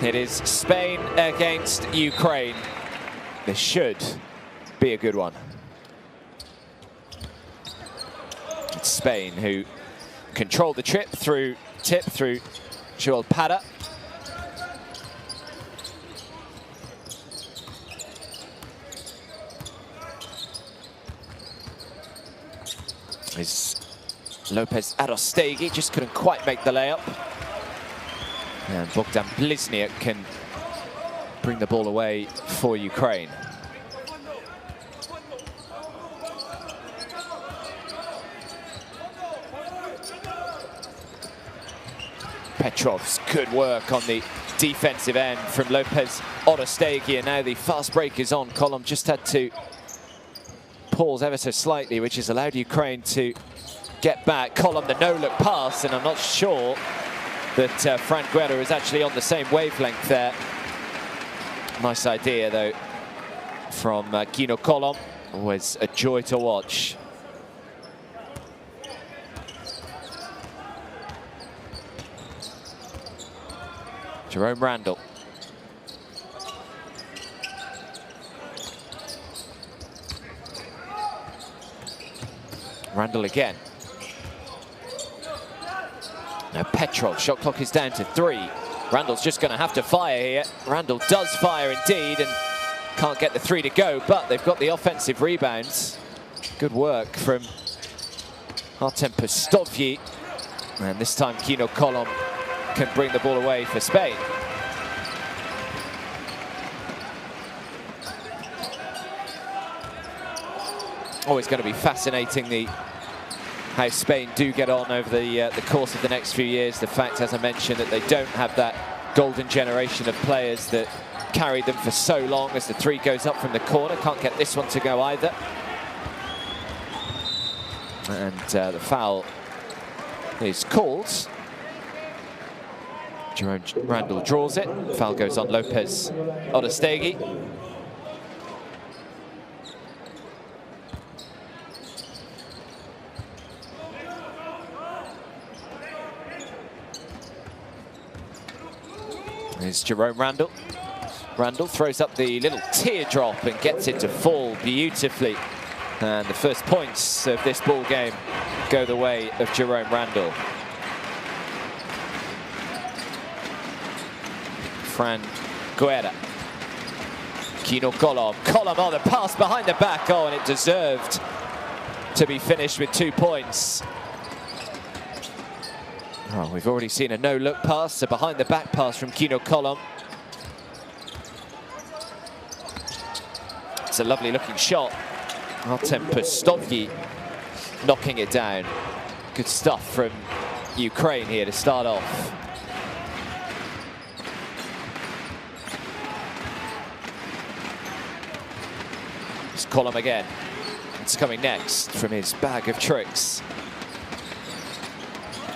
It is Spain against Ukraine. This should be a good one. It's Spain who controlled the tip through Joel Pada. Is Lopez Arostegui, just couldn't quite make the layup. And Bogdan Blizniuk can bring the ball away for Ukraine. Petrov's good work on the defensive end from Lopez Arostegui, and now the fast break is on. Colom just had to pause ever so slightly, which has allowed Ukraine to get back. Colom, the no-look pass, and I'm not sure that Fran Guerra is actually on the same wavelength there. Nice idea, though, from Kino Colom. Always a joy to watch. Jerome Randall. Randall again. Now Petrov, shot clock is down to 3. Randall's just going to have to fire here. Randall does fire indeed and can't get the 3 to go, but they've got the offensive rebounds. Good work from Artem Pustovyi. And this time Kino Colom can bring the ball away for Spain. Always going to be fascinating how Spain do get on over the course of the next few years. The fact, as I mentioned, that they don't have that golden generation of players that carried them for so long. As the 3 goes up from the corner, can't get this one to go either. And the foul is called. Jerome Randall draws it. Foul goes on Lopez Arostegui. Here's Jerome Randall. Randall throws up the little teardrop and gets it to fall beautifully. And the first points of this ball game go the way of Jerome Randall. Fran Guerra. Kino Colom. Colom on the pass behind the back. Oh, and it deserved to be finished with 2 points. Oh, we've already seen a no-look pass, a behind-the-back pass from Kino Colom. It's a lovely-looking shot. Artem Pustovyi knocking it down. Good stuff from Ukraine here to start off. It's Colom again. It's coming next from his bag of tricks.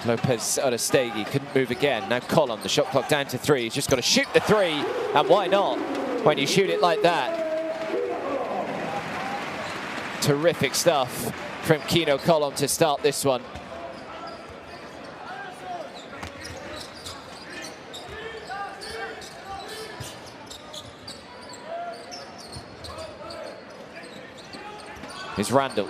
Lopez Arostegui couldn't move again. Now Colom, the shot clock down to 3. He's just got to shoot the 3, and why not when you shoot it like that? Terrific stuff from Kino Colom to start this one. Here's Randall.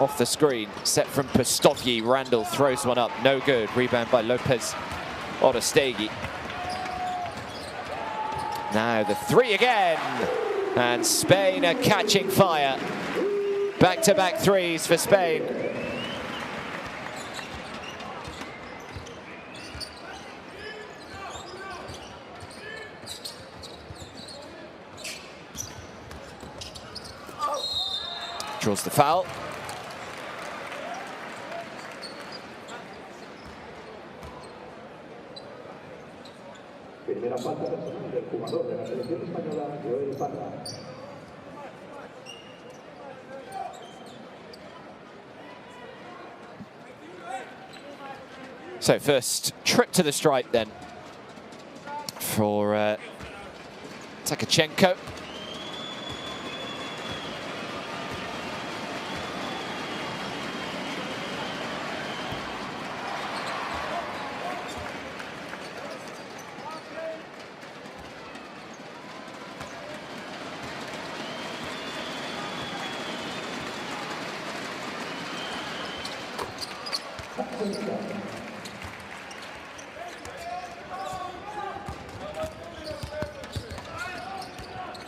Off the screen, set from Pustovyi. Randall throws one up, no good. Rebound by Lopez Arostegui. Now the 3 again, and Spain are catching fire. Back-to-back 3s for Spain. Draws the foul. Primera falta personal del jugador de la selección española, Joel Parra. So first trip to the stripe then for Tkachenko.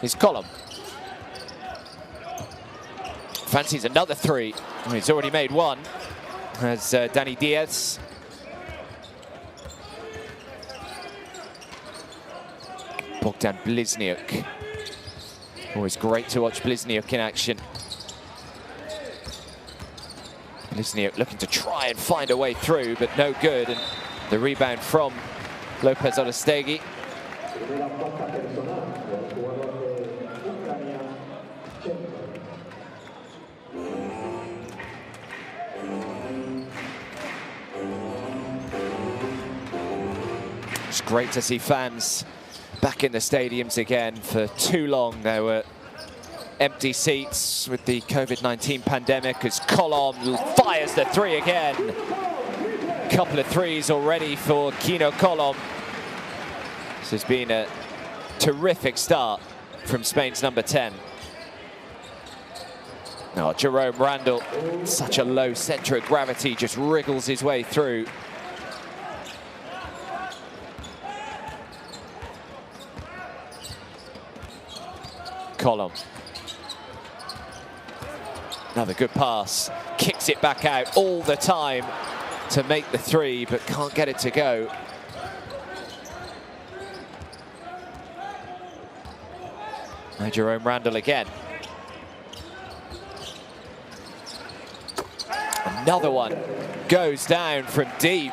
is Colom. Fancies another three. Oh, he's already made one. As Danny Diaz. Bogdan Blizniuk. Always great to watch Blizniuk in action. Blizniuk looking to try and find a way through, but no good. And the rebound from Lopez Olastegui. It's great to see fans back in the stadiums again. For too long there were empty seats with the COVID-19 pandemic as Colom fires the three again. Couple of threes already for Kino Colom. This has been a terrific start from Spain's number 10. Oh, Jerome Randall, such a low center of gravity, just wriggles his way through. Colom. Another good pass. Kicks it back out all the time to make the three, but can't get it to go. Now Jerome Randall again. Another one goes down from deep.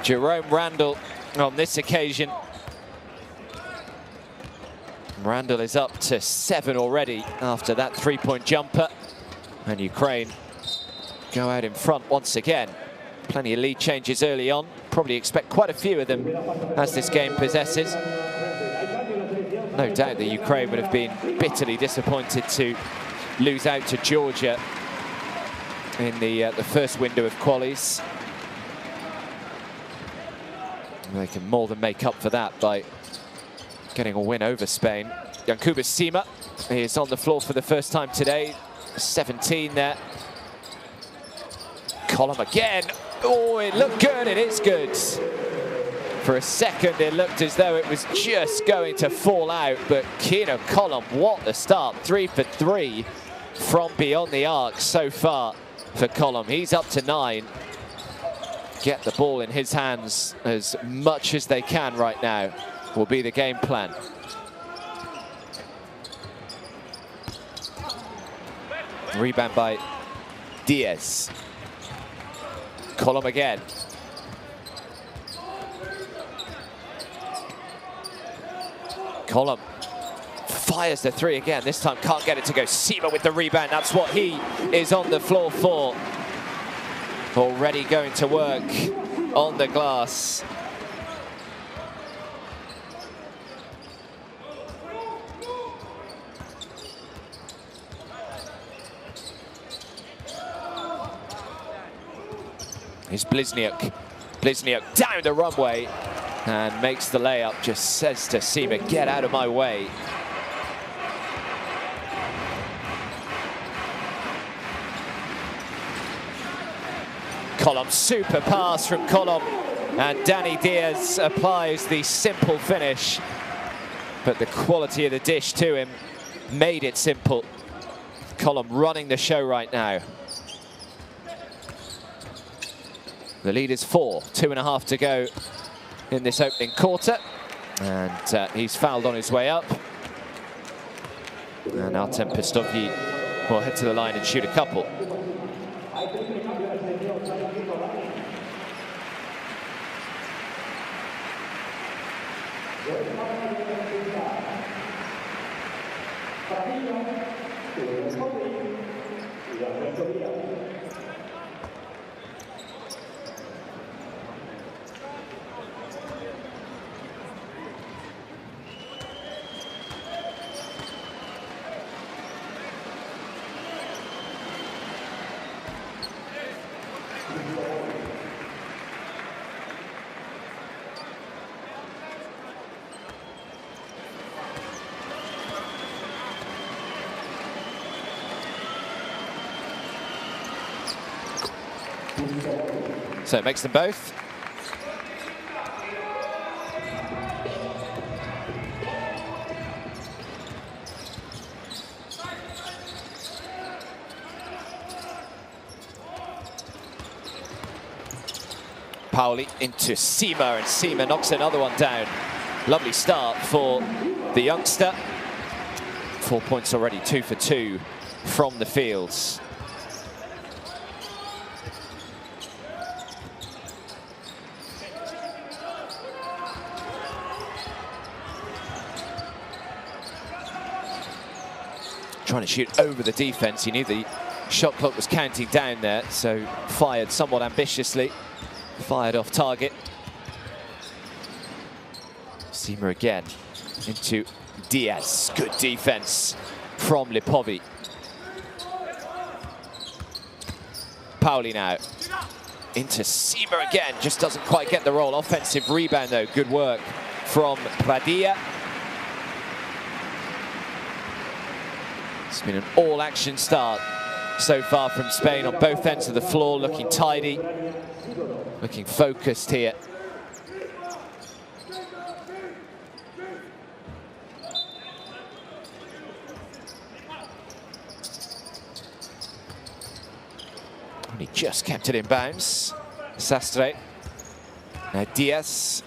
Jerome Randall on this occasion. Randall is up to 7 already after that three-point jumper. And Ukraine go out in front once again. Plenty of lead changes early on. Probably expect quite a few of them as this game possesses. No doubt that Ukraine would have been bitterly disappointed to lose out to Georgia in the first window of qualies. They can more than make up for that by getting a win over Spain. Yankuba Sima is on the floor for the first time today. 17 there. Colom again. Oh, it looked good. It is good. For a second, it looked as though it was just going to fall out. But Kino Colom, what a start. 3 for 3 from beyond the arc so far for Colom. He's up to 9. Get the ball in his hands as much as they can right now will be the game plan. Rebound by Diaz. Colom again. Colom fires the three again. This time can't get it to go. Sima with the rebound. That's what he is on the floor for. Already going to work on the glass. Here's Blizniuk. Blizniuk down the runway and makes the layup. Just says to Sima, get out of my way. Colom, super pass from Colom. And Danny Diaz applies the simple finish. But the quality of the dish to him made it simple. Colom running the show right now. The lead is 4, 2.5 to go in this opening quarter. And he's fouled on his way up. And Artem Pestovyi will head to the line and shoot a couple. So it makes them both. Pauli into Sima, and Sima knocks another one down. Lovely start for the youngster. 4 points already, 2 for 2 from the fields. Trying to shoot over the defense. He knew the shot clock was counting down there, so fired somewhat ambitiously. Fired off target. Sima again into Diaz. Good defense from Lipovi. Pauli now into Sima again. Just doesn't quite get the roll. Offensive rebound though. Good work from Padilla. It's been an all-action start so far from Spain on both ends of the floor, looking tidy, looking focused here. And he just kept it in bounds. Sastre. Now Diaz.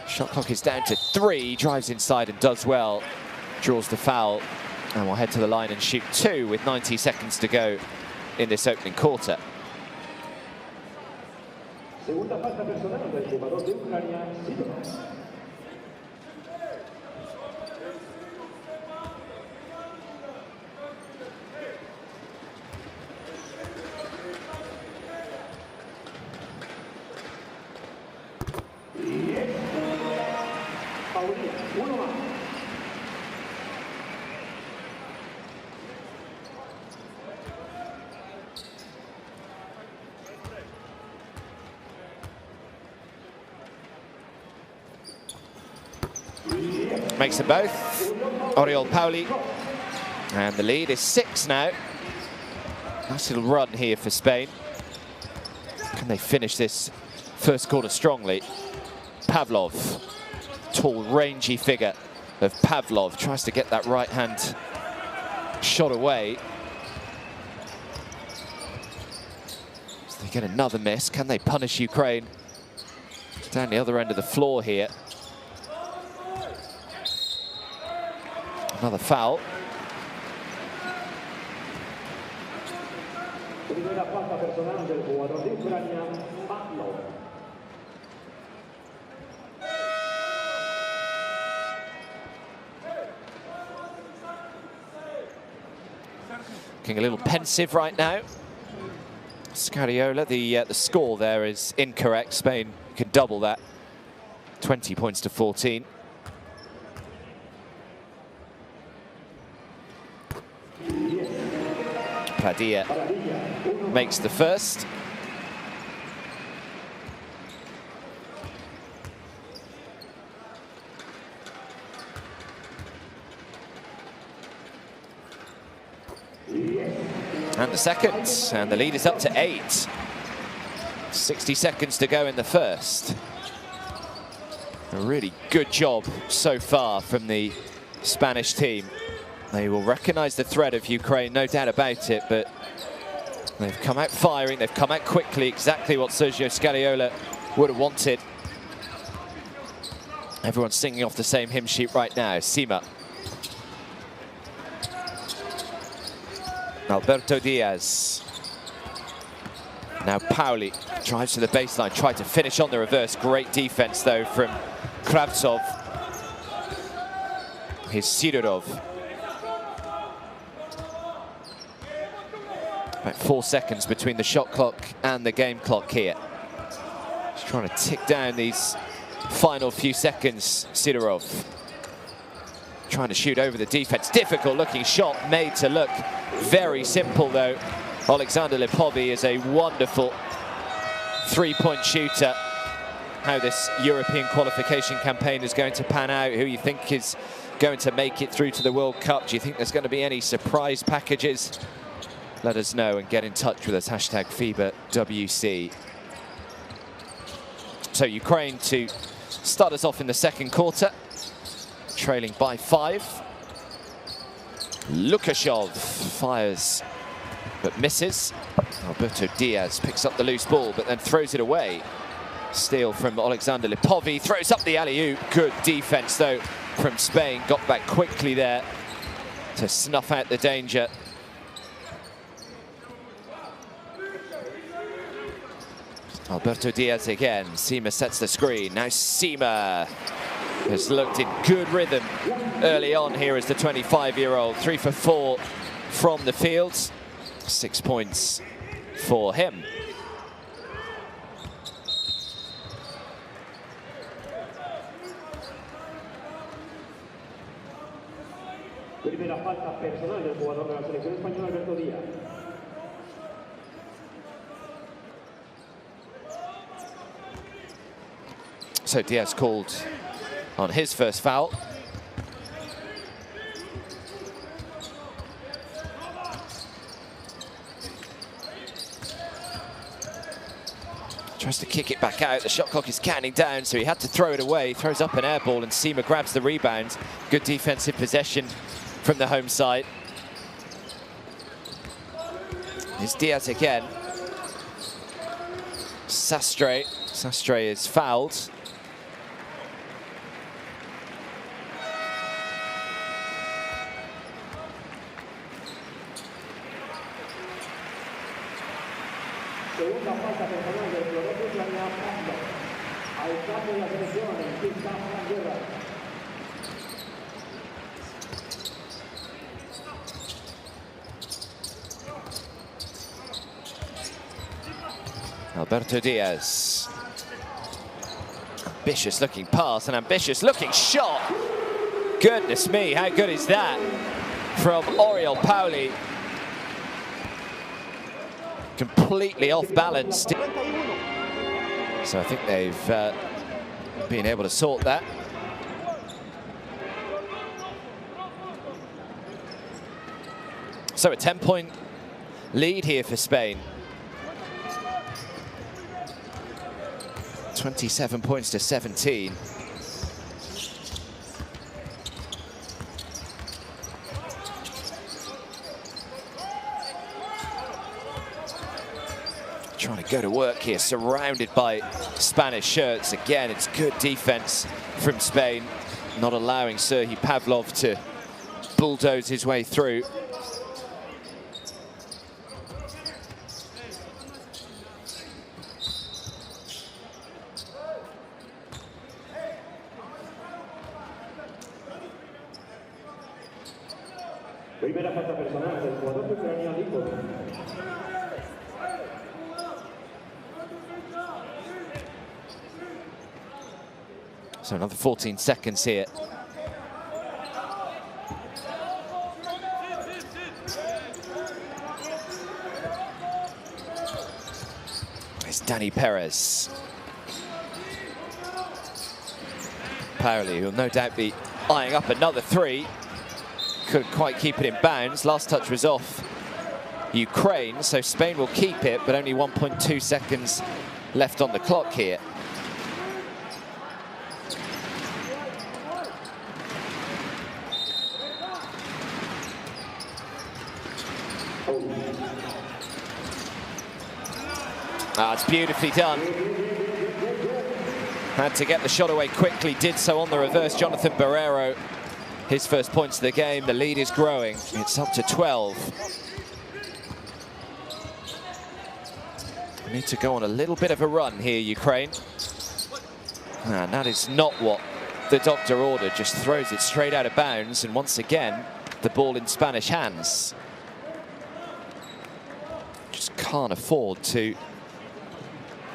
Shot clock is down to 3, drives inside and does well. Draws the foul, and will head to the line and shoot 2 with 90 seconds to go in this opening quarter. Segunda falta personal del jugador de Ucrania, Sidorov. Makes them both. Oriol Pauli. And the lead is 6 now. Nice little run here for Spain. Can they finish this first quarter strongly? Pavlov. Tall, rangy figure of Pavlov. Tries to get that right hand shot away. So they get another miss. Can they punish Ukraine? Down the other end of the floor here. Another foul. Primera falta personal del jugador de Ucrania, Pavlov. Looking a little pensive right now. Scariolo, the score there is incorrect. Spain can double that. 20 points to 14. Padilla makes the first. And the second, and the lead is up to 8. 60 seconds to go in the first. A really good job so far from the Spanish team. They will recognize the threat of Ukraine, no doubt about it, but they've come out firing, they've come out quickly, exactly what Sergio Scariolo would have wanted. Everyone's singing off the same hymn sheet right now. Sima. Alberto Diaz. Now Pauli drives to the baseline, tried to finish on the reverse. Great defense though from Kravtsov. Here's Sidorov. About 4 seconds between the shot clock and the game clock here. Just trying to tick down these final few seconds, Sidorov. Trying to shoot over the defense. Difficult looking shot, made to look very simple though. Alexander Lipovi is a wonderful three-point shooter. How this European qualification campaign is going to pan out, who you think is going to make it through to the World Cup. Do you think there's going to be any surprise packages? Let us know and get in touch with us, hashtag FIBAWC. So Ukraine to start us off in the second quarter, trailing by 5. Lukashov fires but misses. Alberto Diaz picks up the loose ball, but then throws it away. Steal from Alexander Lipovi, throws up the alley-oop. Good defense, though, from Spain. Got back quickly there to snuff out the danger. Alberto Diaz again. Sima sets the screen. Now Sima has looked in good rhythm early on here as the 25-year-old. 3 for 4 from the field. 6 points for him. Primera falta personal del jugador de la selección española, Alberto Díaz. So Diaz called on his first foul. Tries to kick it back out. The shot clock is counting down, so he had to throw it away. Throws up an air ball, and Sima grabs the rebound. Good defensive possession from the home side. It's Diaz again. Sastre. Sastre is fouled. Segunda falta personal del jugador de Ucrania, Pavlov. Al campo de la selección, empieza la guerra. Alberto Diaz. Ambitious looking pass, an ambitious looking shot. Goodness me, how good is that from Oriol Pauli? Completely off balance. So I think they've been able to sort that. So a 10-point lead here for Spain. 27 points to 17. Trying to go to work here, surrounded by Spanish shirts. Again, it's good defense from Spain, not allowing Serhii Pavlov to bulldoze his way through. Primera falta personal del jugador de Ucrania, Lipovi. So another 14 seconds here. It's Dani Perez. Pauli will no doubt be eyeing up another 3. Couldn't quite keep it in bounds. Last touch was off Ukraine, so Spain will keep it, but only 1.2 seconds left on the clock here. It's beautifully done. Had to get the shot away quickly, did so on the reverse. Jonathan Barrero, his first points of the game. The lead is growing. It's up to 12. Need to go on a little bit of a run here, Ukraine. And that is not what the doctor ordered. Just throws it straight out of bounds. And once again, the ball in Spanish hands. Just can't afford to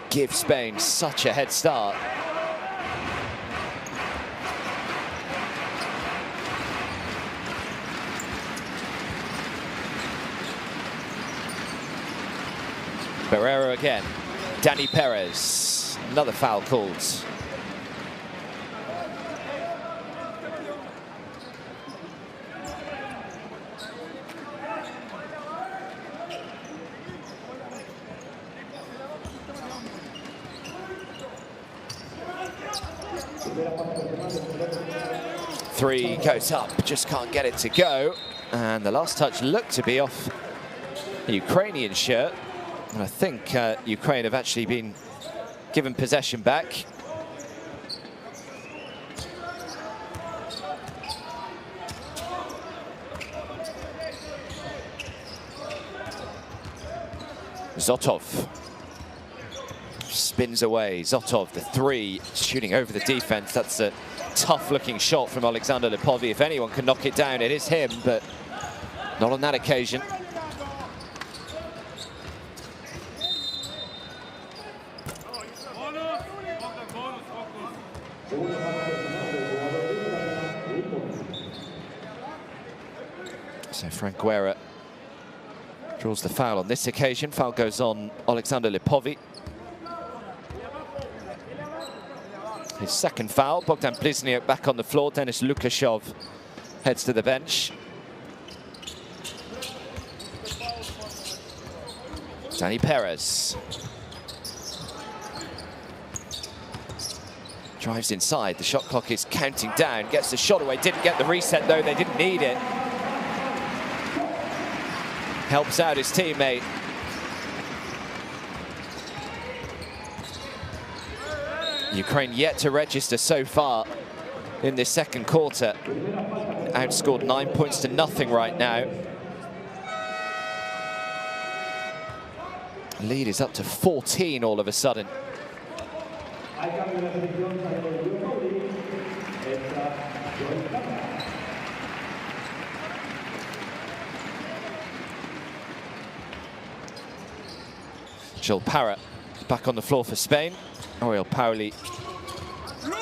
give Spain such a head start. Barrero again. Dani Perez. Another foul called. Three goes up, just can't get it to go. And the last touch looked to be off a Ukrainian shirt. And I think Ukraine have actually been given possession back. Zotov spins away. Zotov, the three, shooting over the defense. That's a tough-looking shot from Alexander Lipovy. If anyone can knock it down, it is him, but not on that occasion. So Frank Guerra draws the foul on this occasion. Foul goes on Alexander Lipovy. His second foul. Bogdan Blizniuk back on the floor. Denis Lukashov heads to the bench. Dani Perez drives inside. The shot clock is counting down. Gets the shot away. Didn't get the reset though. They didn't need it. Helps out his teammate. Ukraine yet to register so far in this second quarter. Outscored 9 points to nothing right now. Lead is up to 14 all of a sudden. Joel Parra back on the floor for Spain. Oriol Pauli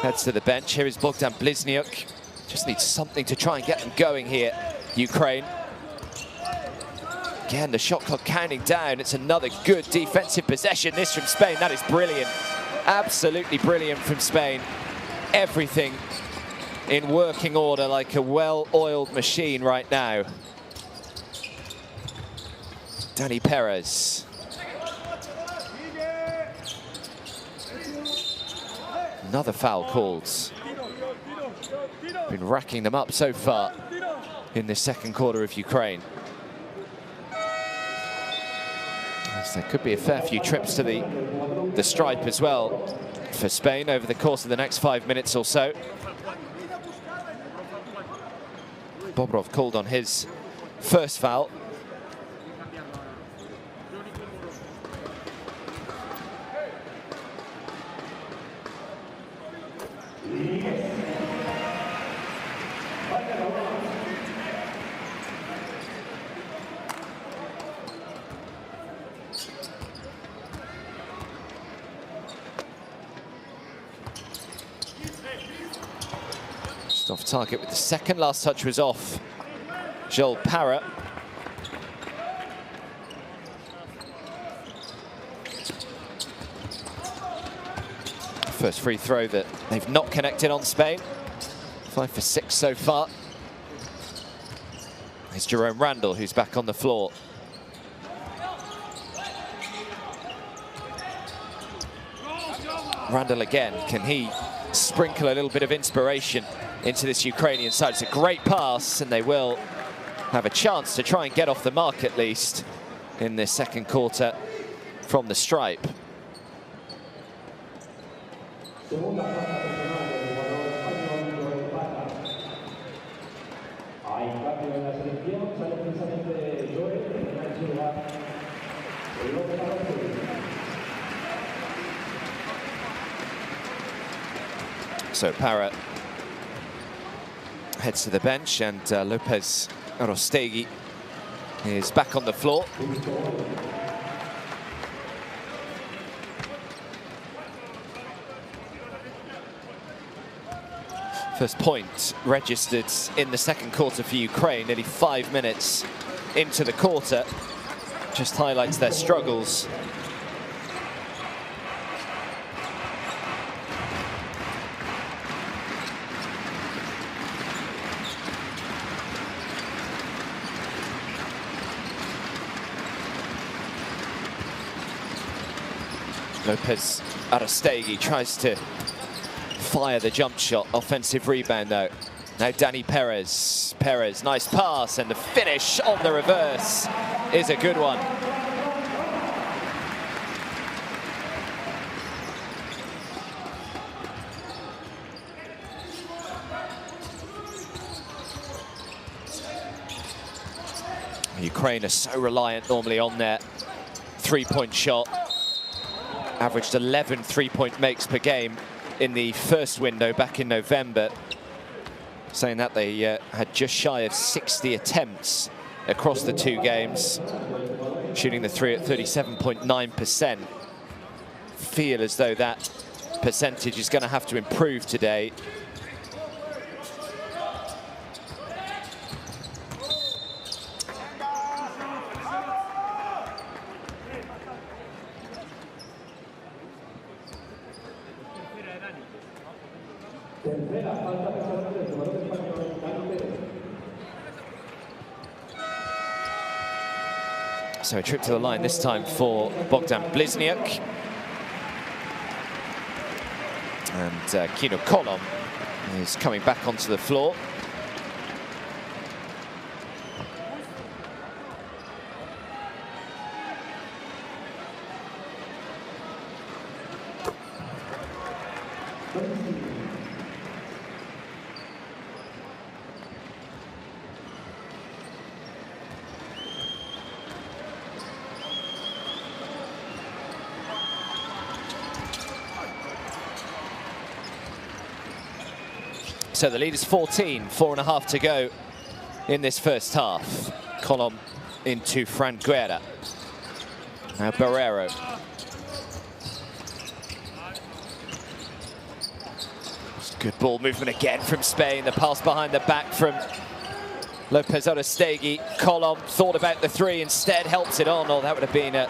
heads to the bench. Here is Bogdan Blizniuk. Just needs something to try and get them going here, Ukraine. Again, the shot clock counting down. It's another good defensive possession. This from Spain. That is brilliant. Absolutely brilliant from Spain. Everything in working order like a well-oiled machine right now. Dani Perez. Another foul called. Been racking them up so far in this second quarter of Ukraine. Yes, there could be a fair few trips to the stripe as well for Spain over the course of the next 5 minutes or so. Bobrov called on his first foul. Just off target with the second. Last touch was off Joel Parra. First free throw that they've not connected on Spain. 5 for 6 so far. It's Jerome Randall who's back on the floor. Randall again, can he sprinkle a little bit of inspiration into this Ukrainian side? It's a great pass, and they will have a chance to try and get off the mark at least in this second quarter from the stripe. So Parra heads to the bench, and Lopez Arostegui is back on the floor. First point registered in the second quarter for Ukraine, nearly 5 minutes into the quarter. Just highlights their struggles. Lopez Arostegui tries to fire the jump shot. Offensive rebound though. Now Dani Perez. Perez, nice pass, and the finish on the reverse is a good one. Ukraine are so reliant normally on their three-point shot. Averaged 11 three-point makes per game in the first window back in November. Saying that they had just shy of 60 attempts across the two games, shooting the three at 37.9%. Feel as though that percentage is going to have to improve today. So a trip to the line this time for Bogdan Blizniuk. And Kino Kolom is coming back onto the floor. So the lead is 14, 4.5 to go in this first half. Kolom into Fran Guerra. Now Barrero. Good ball movement again from Spain. The pass behind the back from Lopez Orestegui. Kolom thought about the three, instead helps it on. Oh, that would have been a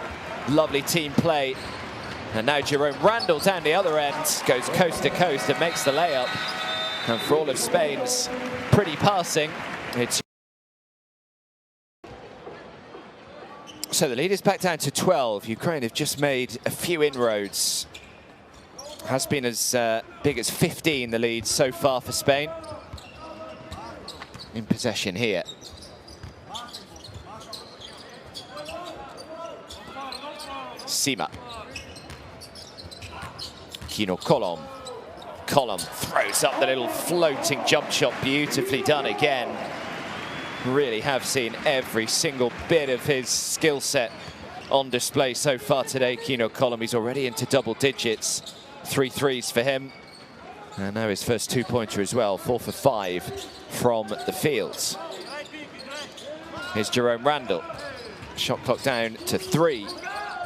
lovely team play. And now Jerome Randall down the other end, goes coast to coast and makes the layup. And for all of Spain's pretty passing, it's... So the lead is back down to 12. Ukraine have just made a few inroads. Has been as big as 15, the lead so far for Spain. In possession here. Sima. Kino Kolom. Kolom throws up the little floating jump shot, beautifully done again. Really have seen every single bit of his skill set on display so far today. Kino Kolom, he's already into double digits. 3 threes for him. And now his first two-pointer as well, 4 for 5 from the fields. Here's Jerome Randall. Shot clock down to 3.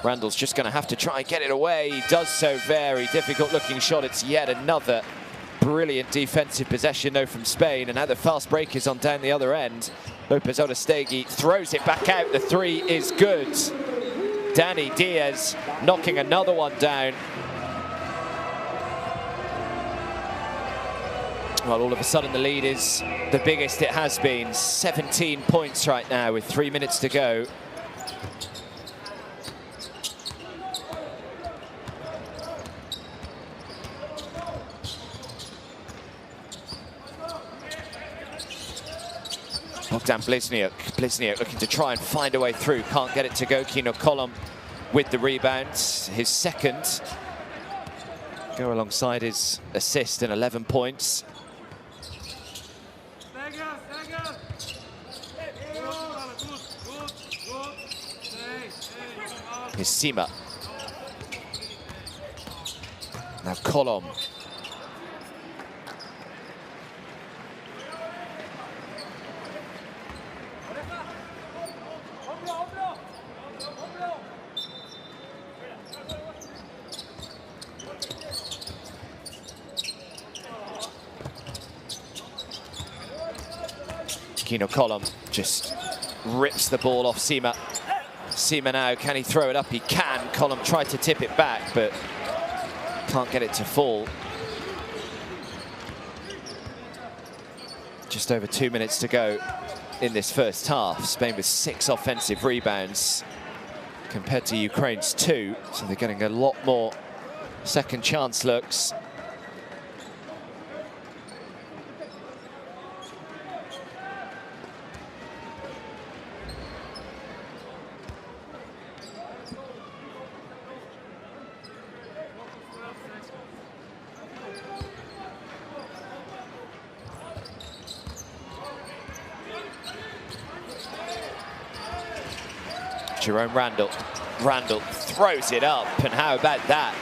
Randall's just going to have to try and get it away. He does so. Very difficult looking shot. It's yet another brilliant defensive possession though from Spain. And now the fast break is on down the other end. Lopez Orestegui throws it back out. The 3 is good. Danny Diaz knocking another one down. Well, all of a sudden the lead is the biggest it has been. 17 points right now with 3 minutes to go. Bogdan Blizniuk. Blizniuk looking to try and find a way through. Can't get it to go. Kino Kolom with the rebounds. His second. Go alongside his assist and 11 points. Here's Sima. Now Kolom. Kino Kolom just rips the ball off Sima. Sima now, can he throw it up? He can. Kolom tried to tip it back, but can't get it to fall. Just over 2 minutes to go in this first half. Spain with 6 offensive rebounds compared to Ukraine's 2, so they're getting a lot more second chance looks. Jerome Randall. Randall throws it up, and how about that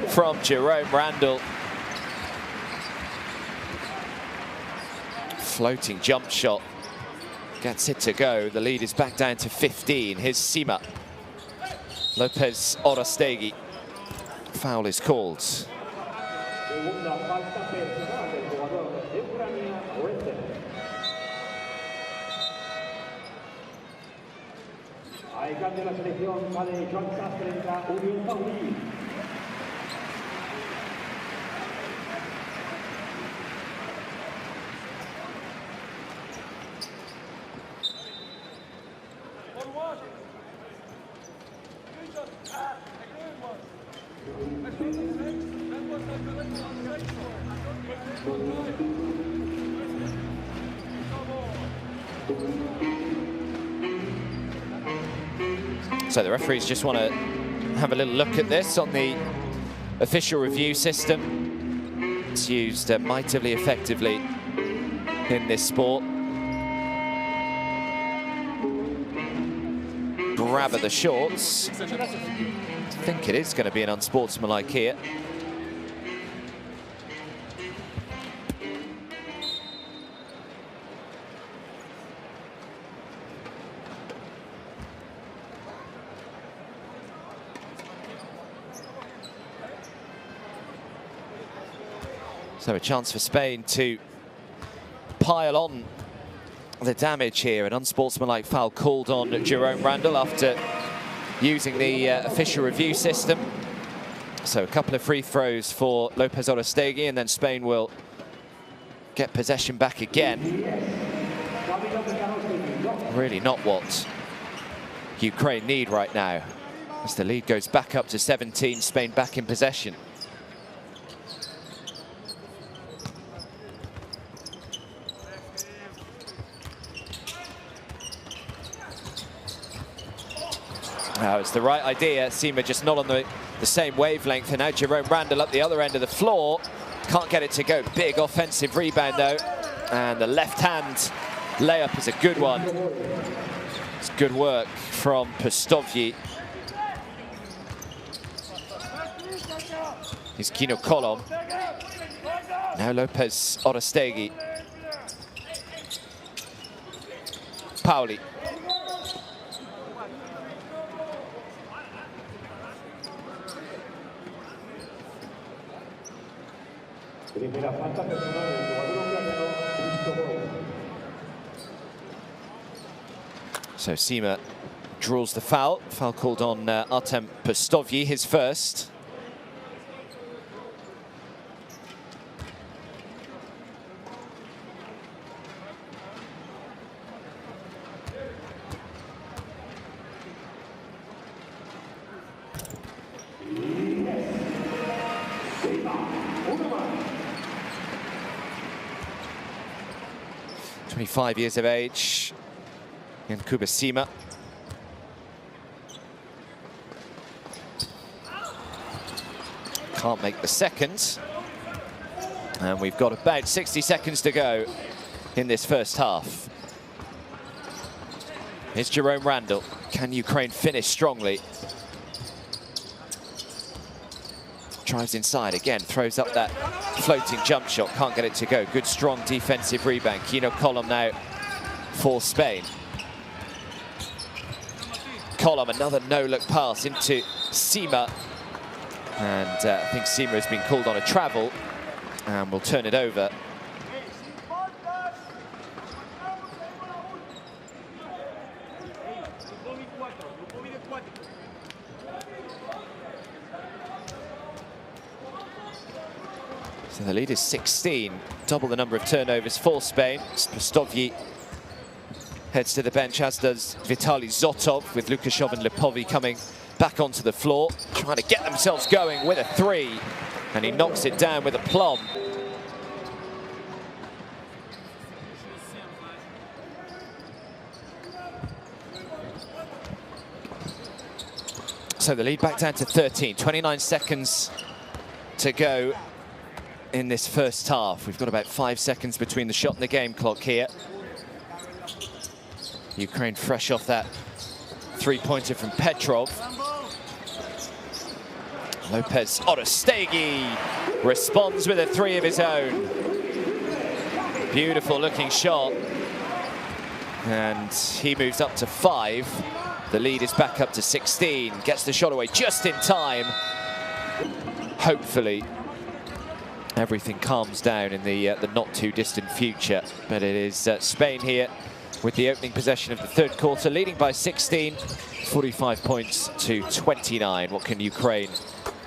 from Jerome Randall? Floating jump shot. Gets it to go. The lead is back down to 15. Here's Sima. Lopez Orostegui. Foul is called. Segunda falta personal del jugador de Ucrania, Oeste. Hay cambio en la selección, sale Joan Sastre, entra Unión Saudí. So the referees just want to have a little look at this on the official review system. It's used mightily effectively in this sport. Grab at the shorts. I think it is going to be an unsportsmanlike here. So a chance for Spain to pile on the damage here. An unsportsmanlike foul called on Jerome Randall after using the official review system. So a couple of free throws for Lopez Orostegui, and then Spain will get possession back again. Really not what Ukraine need right now, as the lead goes back up to 17, Spain back in possession. Now, it's the right idea. Sima just not on the same wavelength. And now Jerome Randall up the other end of the floor. Can't get it to go. Big offensive rebound, though. And the left-hand layup is a good one. It's good work from Pustovyi. Here's Kino Kolom. Now Lopez Orostegui. Pauli. Primera falta personal del jugador ucraniano, Christo Boy. So Sima draws the foul. Foul called on Artem Pustovyi, his first. He's 25 years of age, Yankuba Sima. Can't make the second. And we've got about 60 seconds to go in this first half. Here's Jerome Randall. Can Ukraine finish strongly? Drives inside again, throws up that floating jump shot, can't get it to go. Good, strong defensive rebound. Kino Kolom now for Spain. Kolom, another no-look pass into Sima. And I think Sima has been called on a travel and will turn it over. So the lead is 16, double the number of turnovers for Spain. Pustovyi heads to the bench, as does Vitaly Zotov, with Lukashov and Lipovi coming back onto the floor, trying to get themselves going with a three. And he knocks it down with aplomb. So the lead back down to 13, 29 seconds to go in this first half. We've got about 5 seconds between the shot and the game clock here. Ukraine fresh off that three-pointer from Petrov. Lopez Ottostegui responds with a three of his own. Beautiful looking shot. And he moves up to 5. The lead is back up to 16. Gets the shot away just in time. Hopefully, everything calms down in the not too distant future. But it is Spain here with the opening possession of the third quarter, leading by 16, 45 points to 29. What can Ukraine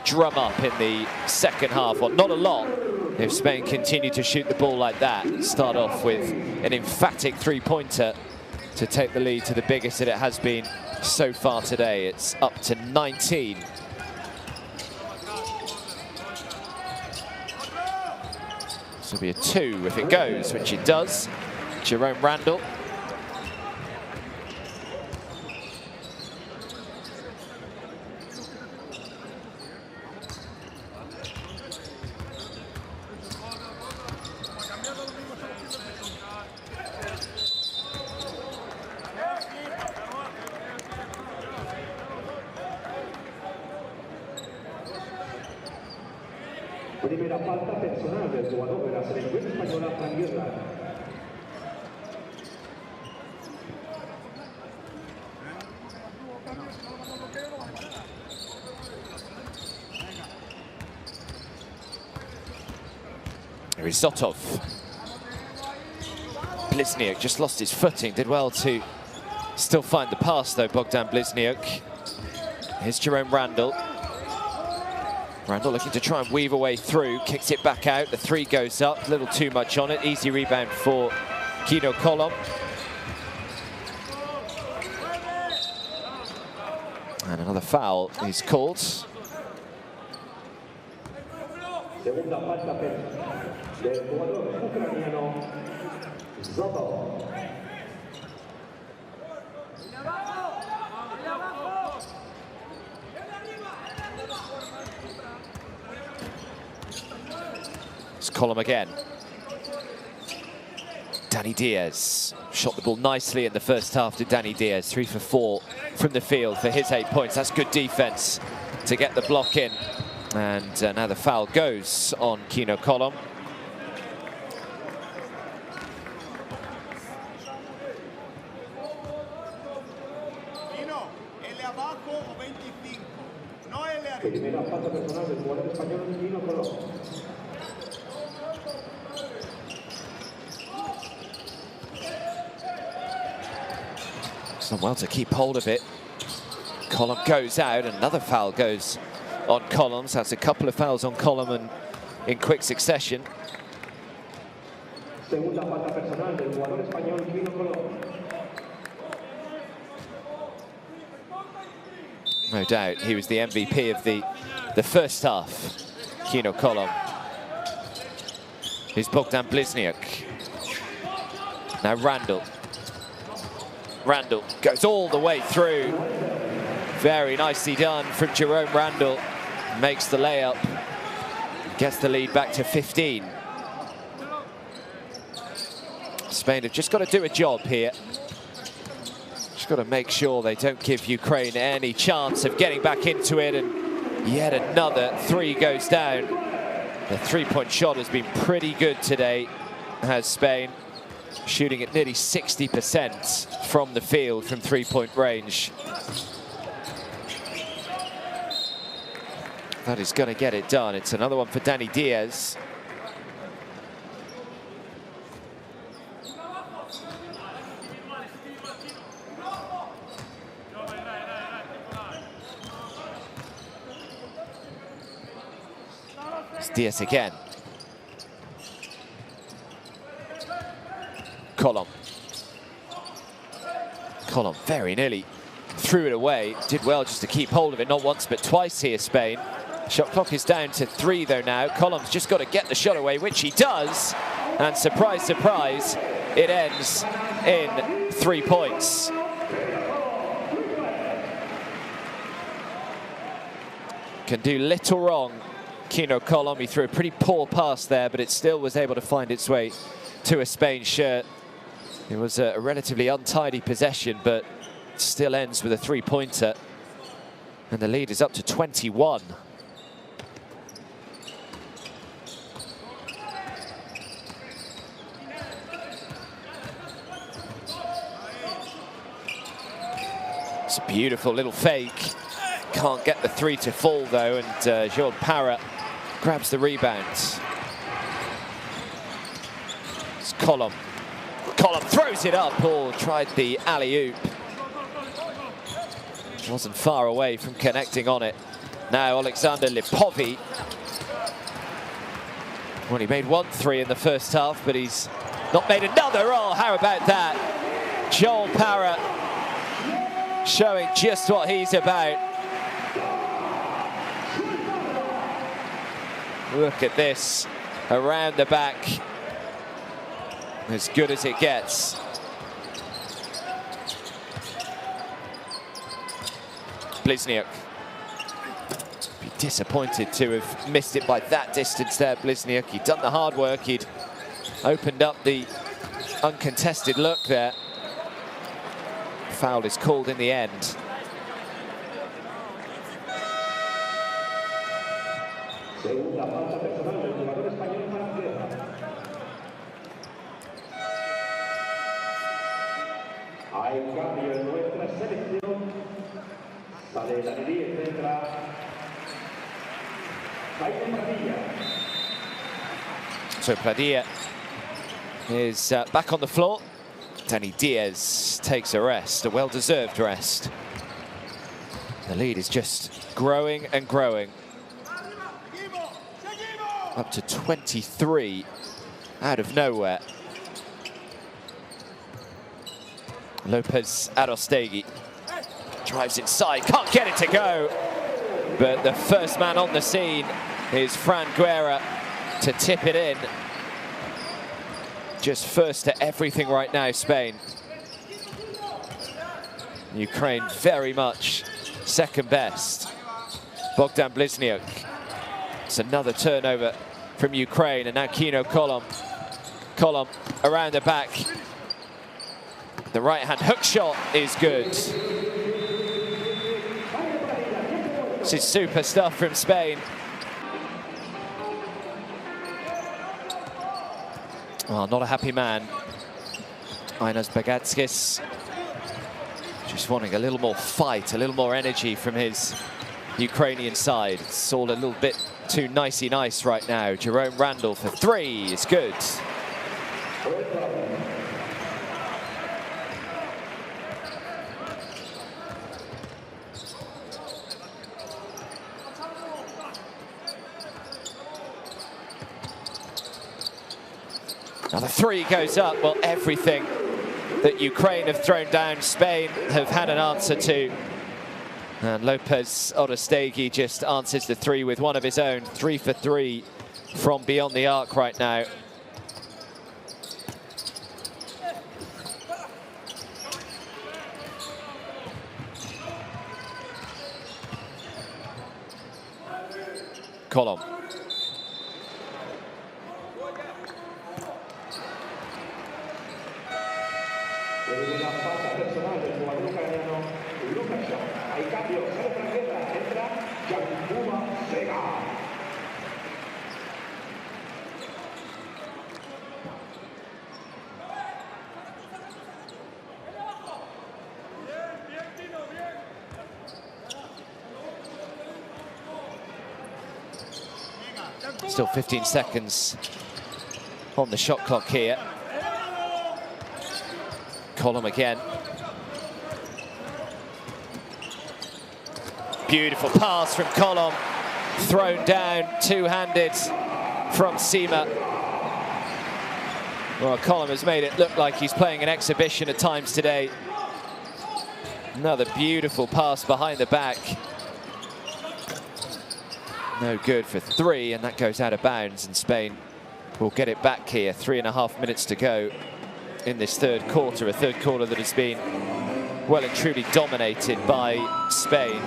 drum up in the second half? Well, not a lot. If Spain continue to shoot the ball like that, start off with an emphatic three-pointer to take the lead to the biggest that it has been so far today. It's up to 19. This will be a 2 if it goes, which it does. Jerome Randall. Primera falta personal del jugador de la selección española, Fran Guerra. Here is Zotov. Blizniuk just lost his footing, did well to still find the pass though, Bogdan Blizniuk. Here's Jerome Randall. Randall looking to try and weave a way through, kicks it back out, the three goes up, a little too much on it, easy rebound for Kino Colom. And another foul is called. Segunda falta del jugador ucraniano, Zotov. Colom again. Danny Diaz shot the ball nicely in the first half to Danny Diaz. 3 for 4 from the field for his 8 points. That's good defense to get the block in. And now the foul goes on Kino Colom. Primera falta personal del jugador español, Kino Colom. It's done well to keep hold of it. Colom goes out, and another foul goes on Colom. So that's a couple of fouls on Colom and in quick succession. Segunda falta personal del jugador español, Kino Colom. No doubt, he was the MVP of the first half, Kino Colom. Here's Bogdan Blizniuk. Now Randall. Randall goes all the way through. Very nicely done from Jerome Randall. Makes the layup. Gets the lead back to 15. Spain have just got to do a job here. Just got to make sure they don't give Ukraine any chance of getting back into it. And yet another three goes down. The three-point shot has been pretty good today, has Spain. Shooting at nearly 60% from the field from three-point range. That is going to get it done. It's another one for Danny Diaz. It's Diaz again. Colom. Colom very nearly threw it away. Did well just to keep hold of it, not once but twice here, Spain. Shot clock is down to 3 though now. Colom's just got to get the shot away, which he does. And surprise, surprise, it ends in 3 points. Can do little wrong, Kino Colom. He threw a pretty poor pass there, but it still was able to find its way to a Spain shirt. It was a relatively untidy possession, but still ends with a three-pointer. And the lead is up to 21. It's a beautiful little fake. Can't get the three to fall, though, and João Parra grabs the rebound. It's Colom. Colom throws it up. Paul tried the alley-oop. Wasn't far away from connecting on it. Now Alexander Lipovi. Well, he made 1 3 in the first half, but he's not made another. Oh, how about that? João Parra showing just what he's about. Look at this, around the back. As good as it gets. Blizniuk. Be disappointed to have missed it by that distance there, Blizniuk. He'd done the hard work, he'd opened up the uncontested look there. Foul is called in the end. Segunda falta personal del jugador español para Tierra. Hay cambio en nuestra selección. Sale la de 10, entra Jaime Pradilla. So Pradilla is back on the floor. Danny Diaz takes a rest, a well-deserved rest. The lead is just growing and growing. Up to 23 out of nowhere. Lopez Arostegui drives inside, can't get it to go. But the first man on the scene is Fran Guerra to tip it in. Just first to everything right now, Spain. Ukraine very much second best. Bogdan Blizniuk. It's another turnover from Ukraine, and now Kino Colom. Colom around the back. The right-hand hook shot is good. This is super stuff from Spain. Oh, not a happy man. Ainas Bagatskis just wanting a little more fight, a little more energy from his Ukrainian side. It's all a little bit too nicey nice right now. Jerome Randall for three is good. Now the three goes up. Well, everything that Ukraine have thrown down, Spain have had an answer to. And Lopez Arostegui just answers the three with one of his own. 3 for 3 from beyond the arc right now. Colom. Una falta personal del jugador ucraniano Lukashov. Hay cambio, sale Fran Guerra, entra Jakub Sega. Still 15 seconds on the shot clock here. Colom again. Beautiful pass from Colom. Thrown down, two-handed from Sima. Well, Colom has made it look like he's playing an exhibition at times today. Another beautiful pass behind the back. No good for three, and that goes out of bounds, and Spain will get it back here. 3.5 minutes to go in this third quarter, a third quarter that has been well and truly dominated by Spain.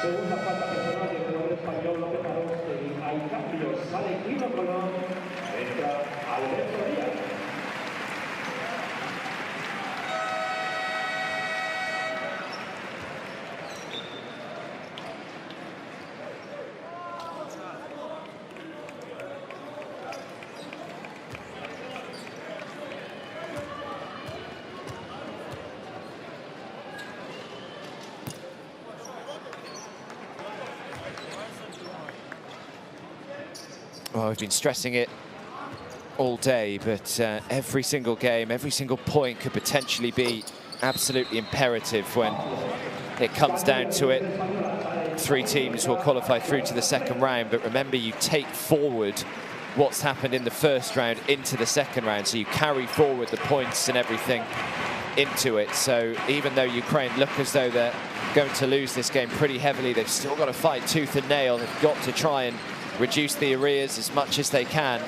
Segunda falta personal del jugador español López Arostegui. Hay cambios. Sale Quino Colón. Entra Alberto Díaz. Well, we've been stressing it all day, but every single game, every single point could potentially be absolutely imperative when it comes down to it. 3 teams will qualify through to the second round, but remember, you take forward what's happened in the first round into the second round, so you carry forward the points and everything into it. So even though Ukraine look as though they're going to lose this game pretty heavily, they've still got to fight tooth and nail. They've got to try and reduce the arrears as much as they can.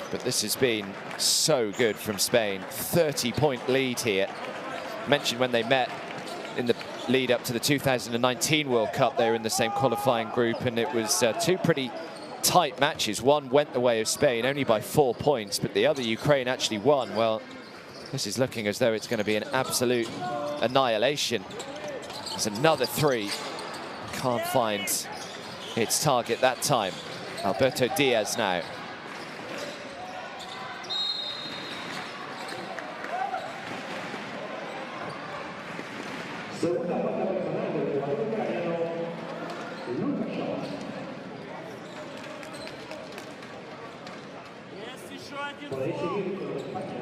But this has been so good from Spain. 30-point lead here. Mentioned when they met in the lead up to the 2019 World Cup, they were in the same qualifying group, and it was 2 pretty tight matches. One went the way of Spain only by 4 points, but the other, Ukraine, actually won. Well, this is looking as though it's going to be an absolute annihilation. There's another 3. Can't find its target that time. Alberto Diaz now. Segunda falta personal del jugador ucraniano Lukashov. Podéis seguir con los España.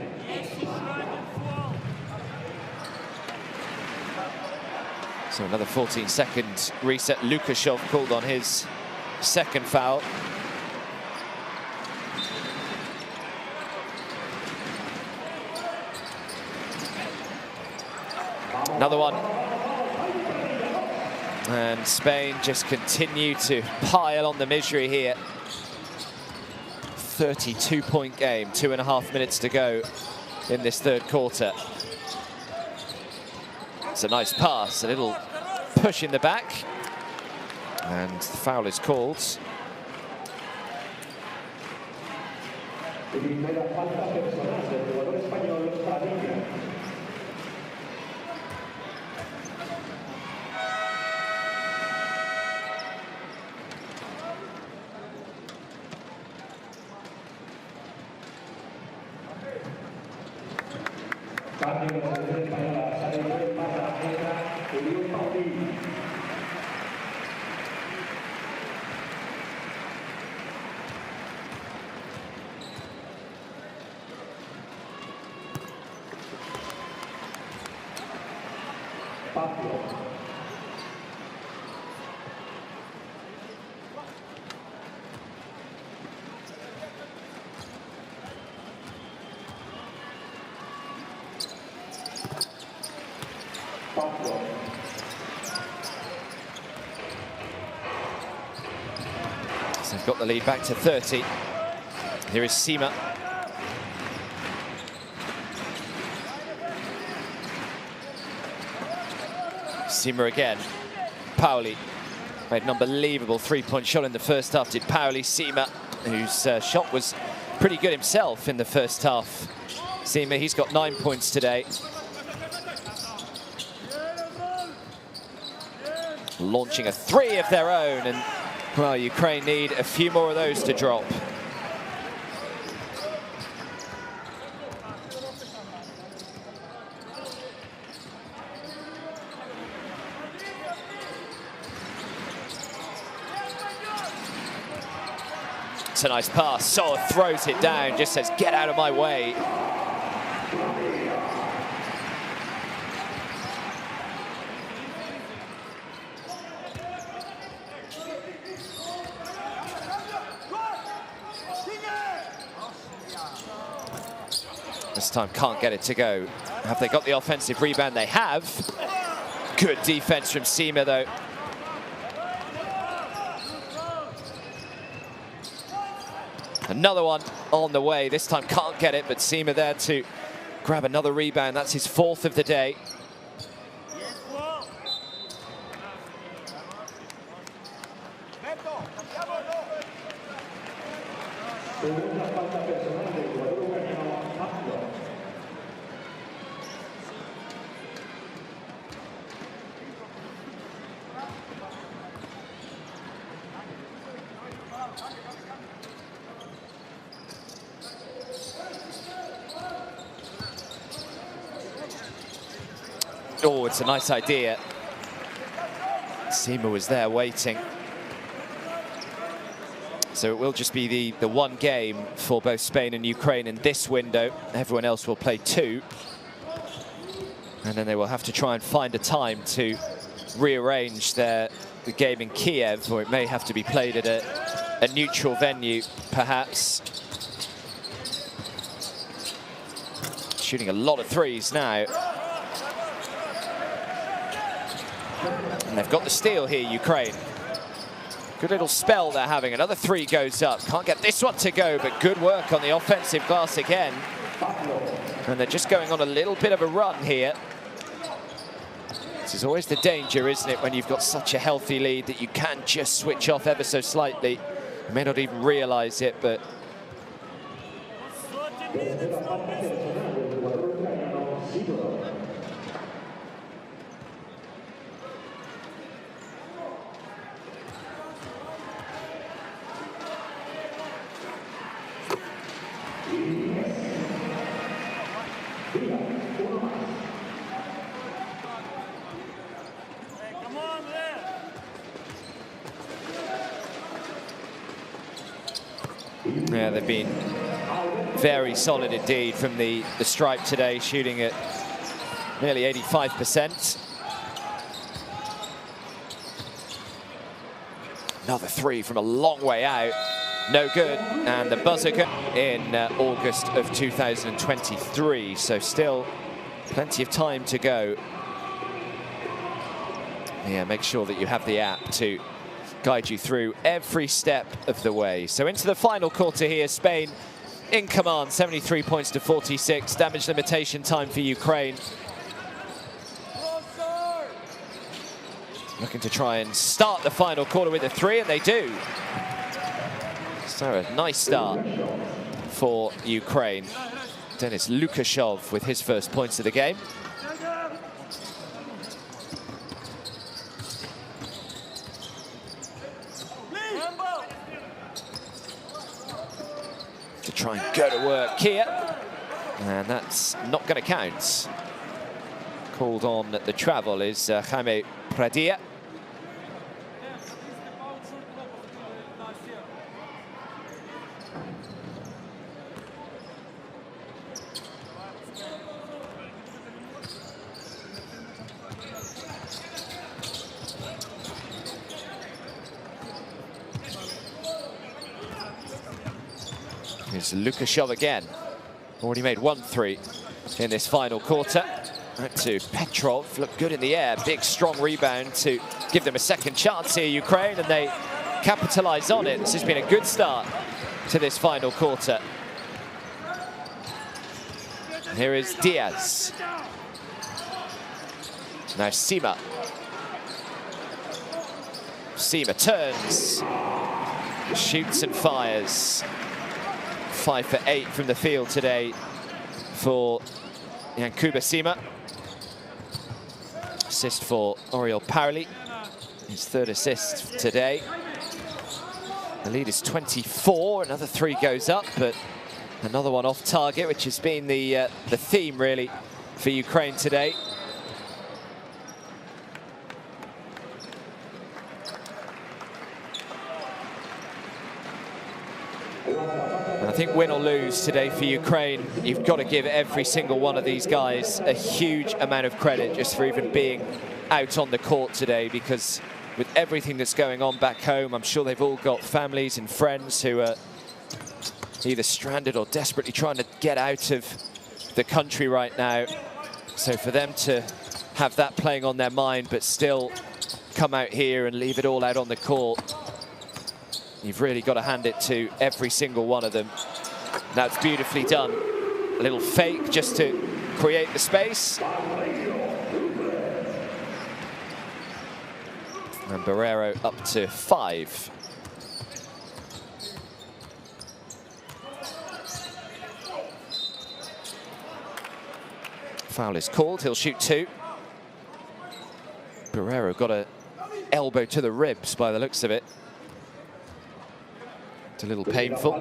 So another 14-second reset. Lukashov called on his second foul. Another one. And Spain just continue to pile on the misery here. 32-point game, 2.5 minutes to go in this third quarter. It's a nice pass, a little push in the back, and the foul is called. Primera falta personal del jugador español Padilla. Cambio de la selección española. Sale Joel Parra, entra Julio Paulí. Pablo. So they've got the lead back to 30. Here is Sima. Sima again. Pauli made an unbelievable 3-point shot in the first half. Did Pauli. Sima, whose shot was pretty good himself in the first half. Sima, he's got 9 points today. Launching a 3 of their own, and well, Ukraine need a few more of those to drop. It's a nice pass. Soa throws it down, just says, get out of my way. This time can't get it to go. Have they got the offensive rebound? They have. Good defense from Sima, though. Another one on the way. This time can't get it, but Sima there to grab another rebound. That's his 4th of the day. Segunda falta personal del jugador ucraniano Pavlov. Oh, it's a nice idea. Sima was there waiting. So it will just be the one game for both Spain and Ukraine in this window. Everyone else will play 2. And then they will have to try and find a time to rearrange the game in Kiev, or it may have to be played at a neutral venue, perhaps. Shooting a lot of threes now. And they've got the steal here, Ukraine. Good little spell they're having. Another 3 goes up. Can't get this one to go, but good work on the offensive glass again. And they're just going on a little bit of a run here. This is always the danger, isn't it, when you've got such a healthy lead that you can just switch off ever so slightly. You may not even realize it, but... Yeah, they've been very solid indeed from the stripe today, shooting at nearly 85%. Another 3 from a long way out. No good. And the buzzer in August of 2023. So still plenty of time to go. Yeah, make sure that you have the app to guide you through every step of the way. So into the final quarter here, Spain in command, 73 points to 46. Damage limitation time for Ukraine. Looking to try and start the final quarter with a 3, and they do. So a nice start for Ukraine. Denis Lukashov with his first points of the game. To try and go to work here, and that's not going to count. Called on the travel is Jaime Pradilla. Here's Lukashov again. Already made 1 3 in this final quarter. Back to Petrov. Looked good in the air. Big, strong rebound to give them a second chance here, Ukraine, and they capitalize on it. This has been a good start to this final quarter. Here is Diaz. Now Sima. Sima turns, shoots and fires. 5 for 8 from the field today for Yankuba Sima. Assist for Oriol Parli, his 3rd assist today. The lead is 24. Another 3 goes up, but another one off target, which has been the theme really for Ukraine today. I think win or lose today for Ukraine, you've got to give every single one of these guys a huge amount of credit just for even being out on the court today, because with everything that's going on back home, I'm sure they've all got families and friends who are either stranded or desperately trying to get out of the country right now. So for them to have that playing on their mind but still come out here and leave it all out on the court, you've really got to hand it to every single one of them. That's beautifully done. A little fake just to create the space. And Barrero up to 5. Foul is called, he'll shoot 2. Barrero got a elbow to the ribs by the looks of it. It's a little painful.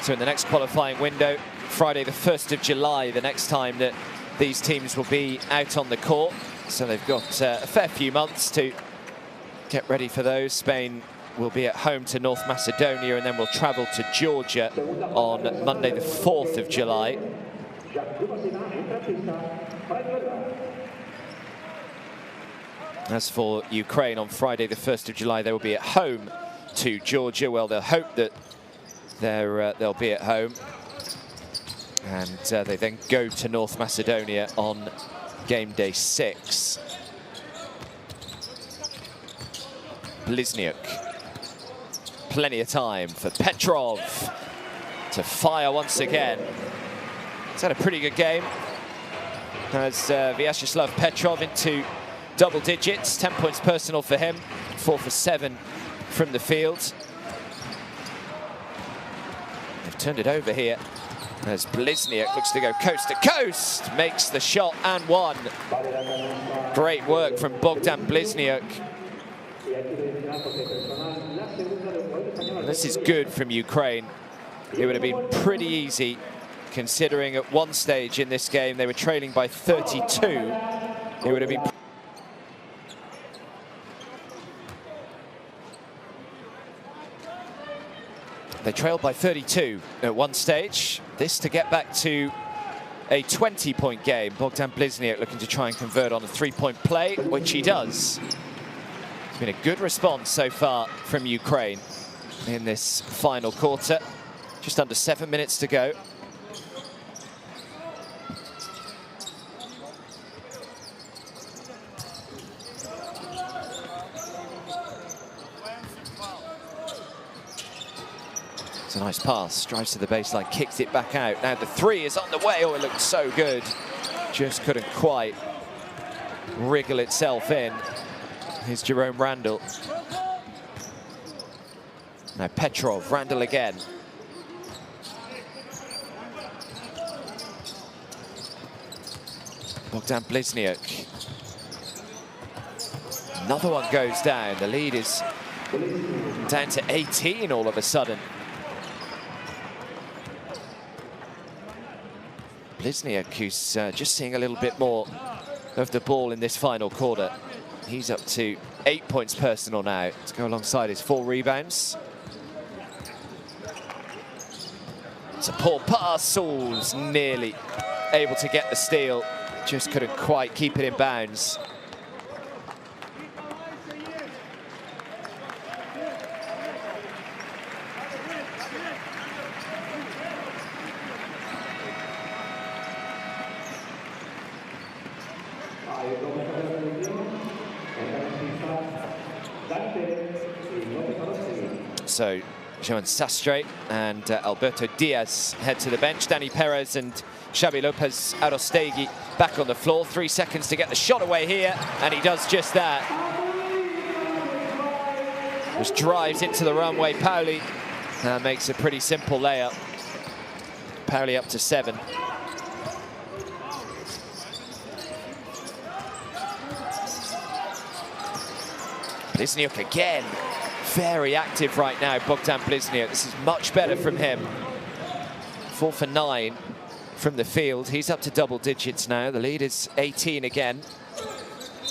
So in the next qualifying window, Friday the 1st of July, the next time that these teams will be out on the court. So they've got a fair few months to get ready for those. Spain will be at home to North Macedonia and then we'll travel to Georgia on Monday the 4th of July. As for Ukraine, on Friday the 1st of July, they will be at home to Georgia. Well, they'll hope that they'll be at home. And they then go to North Macedonia on game day 6. Blizniuk. Plenty of time for Petrov to fire once again. He's had a pretty good game. As Vyacheslav Petrov into double digits, 10 points personal for him, 4 for 7 from the field. They've turned it over here as Blizniuk looks to go coast to coast, makes the shot and one. Great work from Bogdan Blizniuk. This is good from Ukraine. It would have been pretty easy considering at one stage in this game they were trailing by 32. It would have been They trailed by 32 at one stage. This to get back to a 20-point game. Bogdan Blizniuk looking to try and convert on a 3-point play, which he does. It's been a good response so far from Ukraine in this final quarter. Just under 7 minutes to go. It's a nice pass, drives to the baseline, kicks it back out. Now the 3 is on the way. Oh, it looked so good. Just couldn't quite wriggle itself in. Here's Jerome Randall. Now Petrov, Randall again. Bogdan Blizniuk. Another one goes down. The lead is down to 18 all of a sudden. Blizniuk, who's just seeing a little bit more of the ball in this final quarter. He's up to 8 points personal now to go alongside his 4 rebounds. It's a poor pass. Sauls nearly able to get the steal. Just couldn't quite keep it in bounds. So Joan Sastre and Alberto Diaz head to the bench. Danny Perez and Xabi Lopez Arostegui back on the floor. 3 seconds to get the shot away here, and he does just that. Just drives into the runway. Pauli makes a pretty simple layup. Pauli up to 7. Blizniuk again. Very active right now, Bogdan Blizniuk. This is much better from him. 4 for 9 from the field. He's up to double digits now. The lead is 18 again.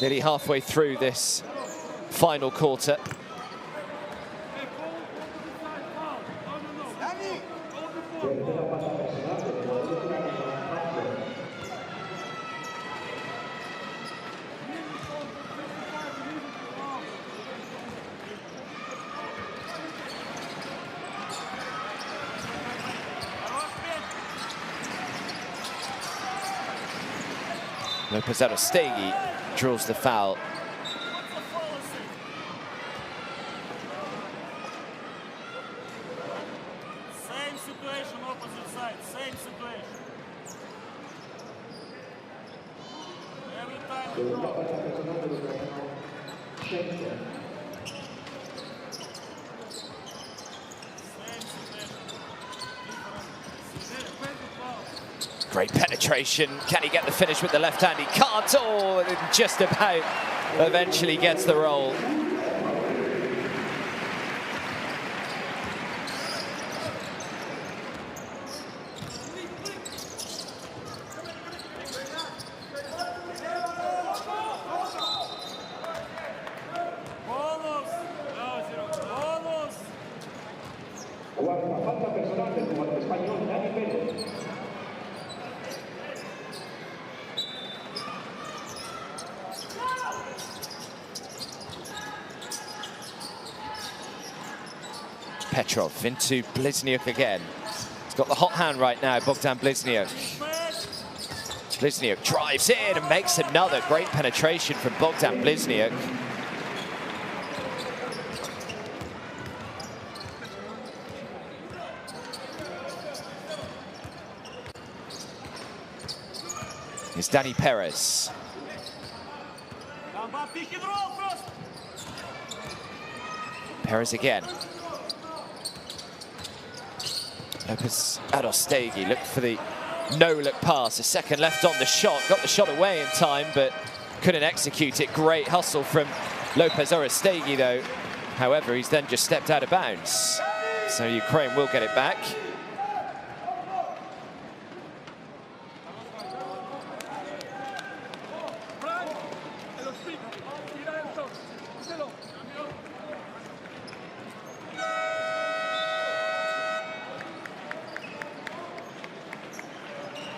Nearly halfway through this final quarter. Lopez Arostegui draws the foul. Same situation, opposite side, same situation. Every time we Segunda go. falta personal del ucraniano Shevchenko. Same situation. Different. Great penetration. Can he get the finish with the left hand? He can't. Oh, and just about eventually gets the roll. Bonus! Bonus! Cuarta falta personal del jugador español Dani Pérez. Petrov into Bliznyuk again. He's got the hot hand right now, Bogdan Bliznyuk. Bliznyuk drives in and makes another great penetration from Bogdan Bliznyuk. Here's Danny Perez. Come back, pick and roll first! Perez again. Lopez Arostegui looked for the no-look pass. A second left on the shot. Got the shot away in time, but couldn't execute it. Great hustle from Lopez Arostegui, though. However, he's then just stepped out of bounds. So Ukraine will get it back.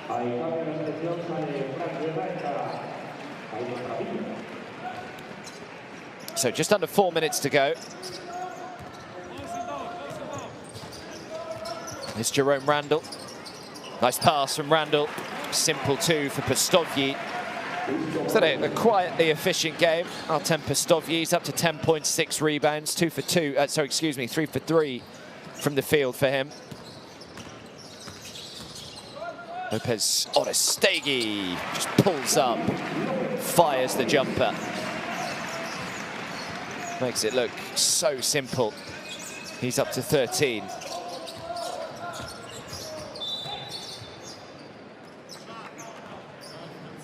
Ahí cambia la selección, sale Fran Guerra, entra Ayman Rabin. So just under 4 minutes to go. It's Jerome Randall. Nice pass from Randall. Simple two for Pustovyi. Is that a quietly efficient game? Artem Pustovyi's up to 10.6 rebounds, 3 for 3 from the field for him. Lopez Arostegui just pulls up, fires the jumper. Makes it look so simple. He's up to 13.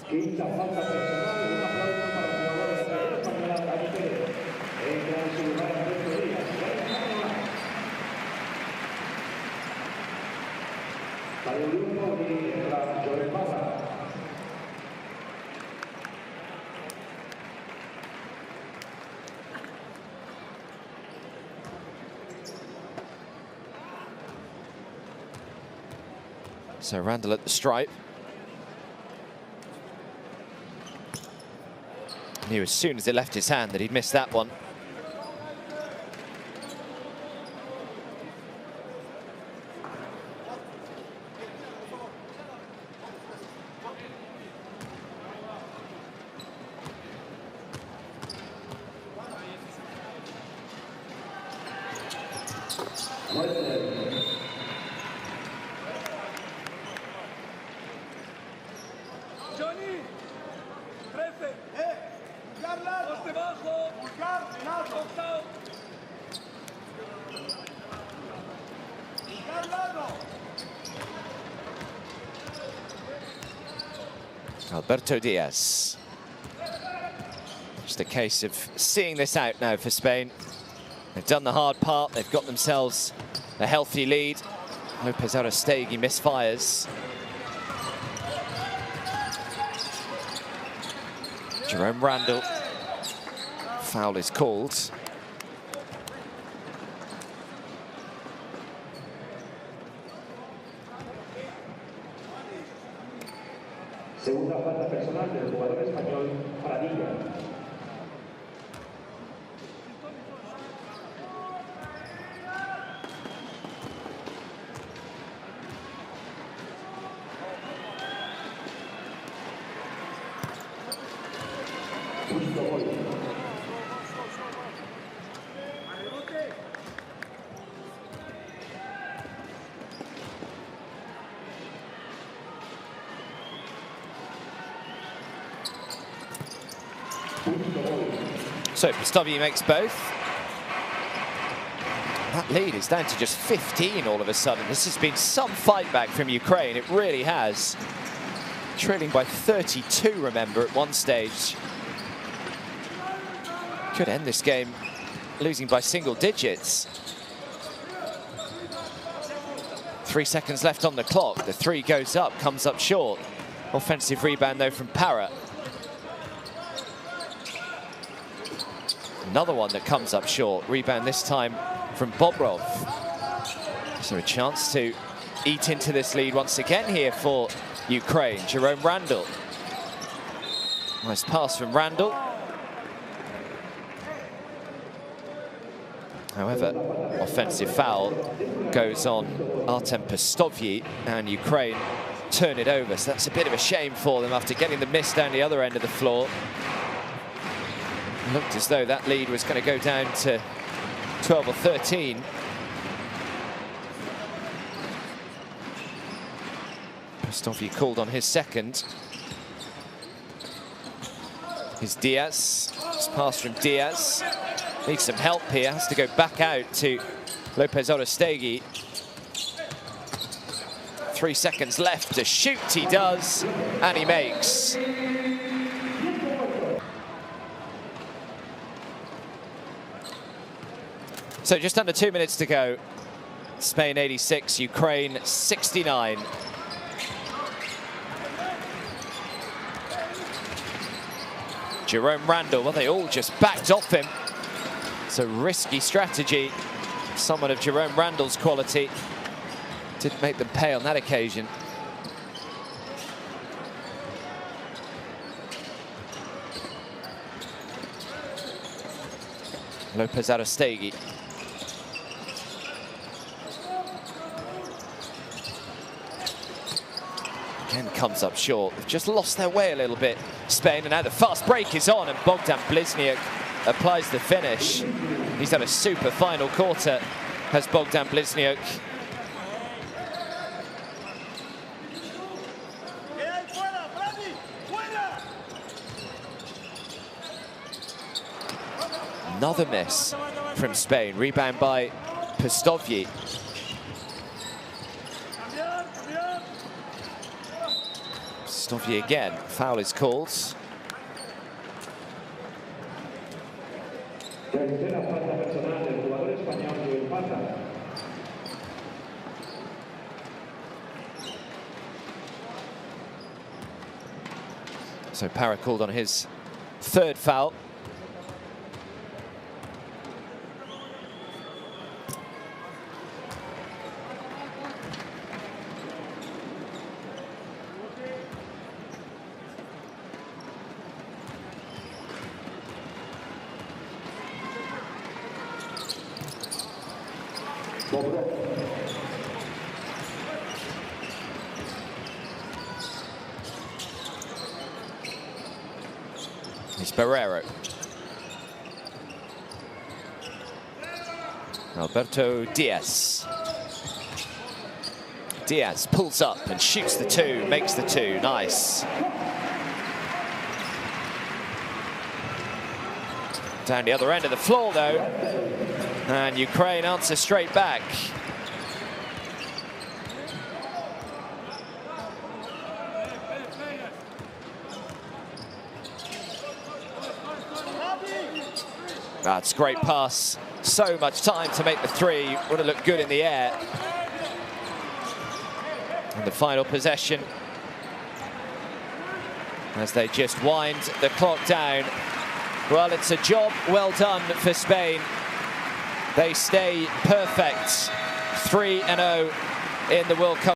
Quinta falta personal, un aplauso para el jugador de la española Dani Pérez. Entra en su lugar Alberto Díaz. Para el grupo y entra Joel Mata. So Randall at the stripe. Knew as soon as it left his hand that he'd missed that one. Johnny! 13! Dos debajo! Octavo. Alberto Diaz. Just a case of seeing this out now for Spain. They've done the hard part. They've got themselves a healthy lead. Lopez Arostegui misfires. Jerome Randall. Foul is called. Segunda falta personal del jugador español Pradilla. So Pustovi makes both. That lead is down to just 15 all of a sudden. This has been some fight back from Ukraine. It really has. Trailing by 32, remember, at one stage. Could end this game losing by single digits. 3 seconds left on the clock. The three goes up, comes up short. Offensive rebound, though, from Parra. Another one that comes up short. Rebound this time from Bobrov. So a chance to eat into this lead once again here for Ukraine. Jerome Randall. Nice pass from Randall. However, offensive foul goes on Artem Pustovyi, and Ukraine turn it over. So that's a bit of a shame for them after getting the miss down the other end of the floor. It looked as though that lead was going to go down to 12 or 13. Pustovyi called on his second. Here's Diaz. It's pass from Diaz. Needs some help here. Has to go back out to Lopez Orestegui. 3 seconds left to shoot. He does, and he makes. So just under 2 minutes to go. Spain 86, Ukraine 69. Jerome Randall, well, they all just backed off him. It's a risky strategy. Someone of Jerome Randall's quality didn't make them pay on that occasion. Lopez Orestegui. Again comes up short. They've just lost their way a little bit, Spain, and now the fast break is on, and Bogdan Blizniuk applies the finish. He's had a super final quarter, has Bogdan Blizniuk. Another miss from Spain. Rebound by Pustovyi. Pustovyi again. Foul is called. So Parra called on his third foul. It's Barrero. Alberto Diaz. Diaz pulls up and shoots the two, makes the two. Nice. Down the other end of the floor, though. And Ukraine answers straight back. That's a great pass. So much time to make the three. Would have looked good in the air. And the final possession, as they just wind the clock down. Well, it's a job well done for Spain. They stay perfect, 3-0 in the World Cup.